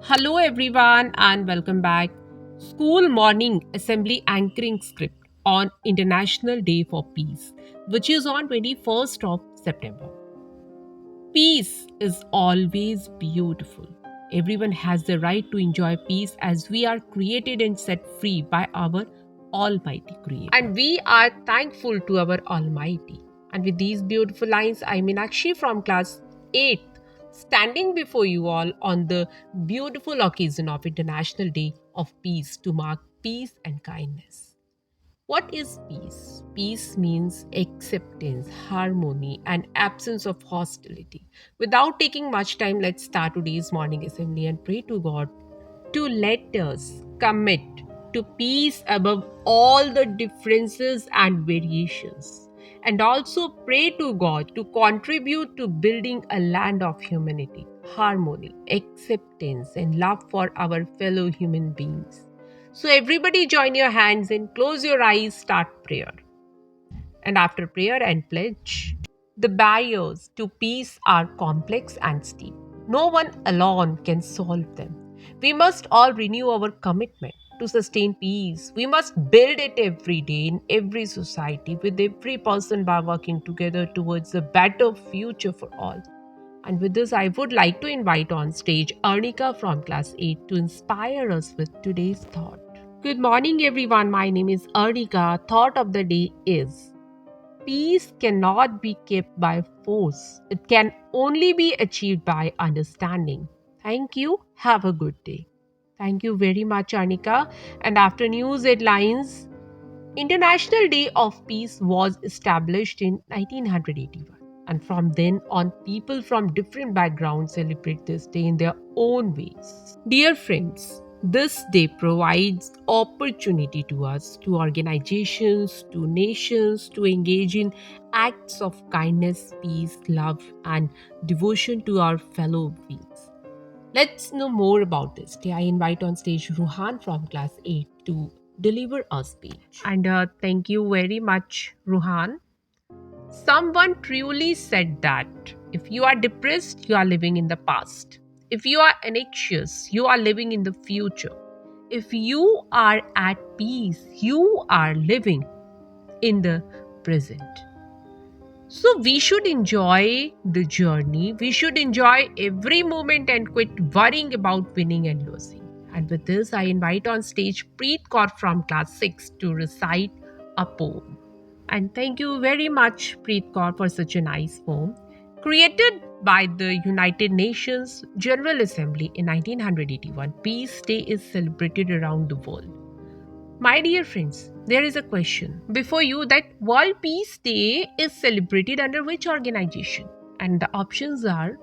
Hello, everyone, and welcome back. School Morning Assembly Anchoring Script on International Day for Peace, which is on 21st of September. Peace is always beautiful. Everyone has the right to enjoy peace as we are created and set free by our Almighty Creator. And we are thankful to our Almighty. And with these beautiful lines, I'm Meenakshi from class 8th, standing before you all on the beautiful occasion of International Day of Peace to mark peace and kindness. What is peace? Peace means acceptance, harmony, and absence of hostility. Without taking much time, let's start today's morning assembly and pray to God to let us commit to peace above all the differences and variations. And also pray to God to contribute to building a land of humanity, harmony, acceptance, and love for our fellow human beings. So, everybody, join your hands and close your eyes, start prayer. And after prayer and pledge, the barriers to peace are complex and steep. No one alone can solve them. We must all renew our commitment to sustain peace. We must build it every day in every society with every person by working together towards a better future for all. And with this, I would like to invite on stage Arnika from class 8 to inspire us with today's thought. Good morning, everyone. My name is Arnika. Thought of the day is: peace cannot be kept by force, it can only be achieved by understanding. Thank you. Have a good day. Thank you very much, Anika. And after news headlines, International Day of Peace was established in 1981. And from then on, people from different backgrounds celebrate this day in their own ways. Dear friends, this day provides opportunity to us, to organizations, to nations to engage in acts of kindness, peace, love, and devotion to our fellow beings. Let's know more about this. Today, I invite on stage Ruhan from class 8 to deliver a speech. And thank you very much, Ruhan. Someone truly said that if you are depressed, you are living in the past. If you are anxious, you are living in the future. If you are at peace, you are living in the present. So we should enjoy the journey. We should enjoy every moment and quit worrying about winning and losing. And with this, I invite on stage Preet Kaur from class 6 to recite a poem. And thank you very much, Preet Kaur, for such a nice poem. Created by the United Nations General Assembly in 1981, Peace Day is celebrated around the world. My dear friends, there is a question before you that World Peace Day is celebrated under which organization? And the options are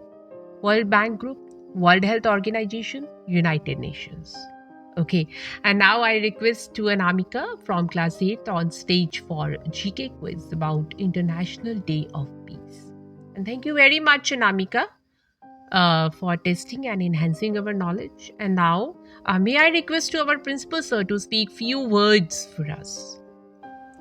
World Bank Group, World Health Organization, United Nations. Okay, and now I request to Anamika from class 8 on stage for GK quiz about International Day of Peace. And thank you very much, Anamika, for testing and enhancing our knowledge. And now, may I request to our principal sir to speak few words for us.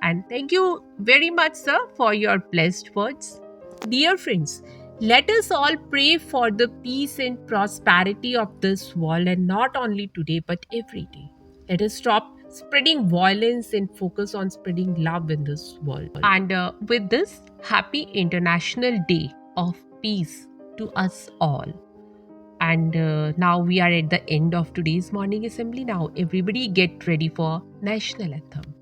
And thank you very much, sir, for your blessed words. Dear friends, let us all pray for the peace and prosperity of this world, and not only today but every day. Let us stop spreading violence and focus on spreading love in this world. And with this, happy International Day of Peace to us all. And now we are at the end of today's morning assembly. Now, everybody get ready for National Anthem.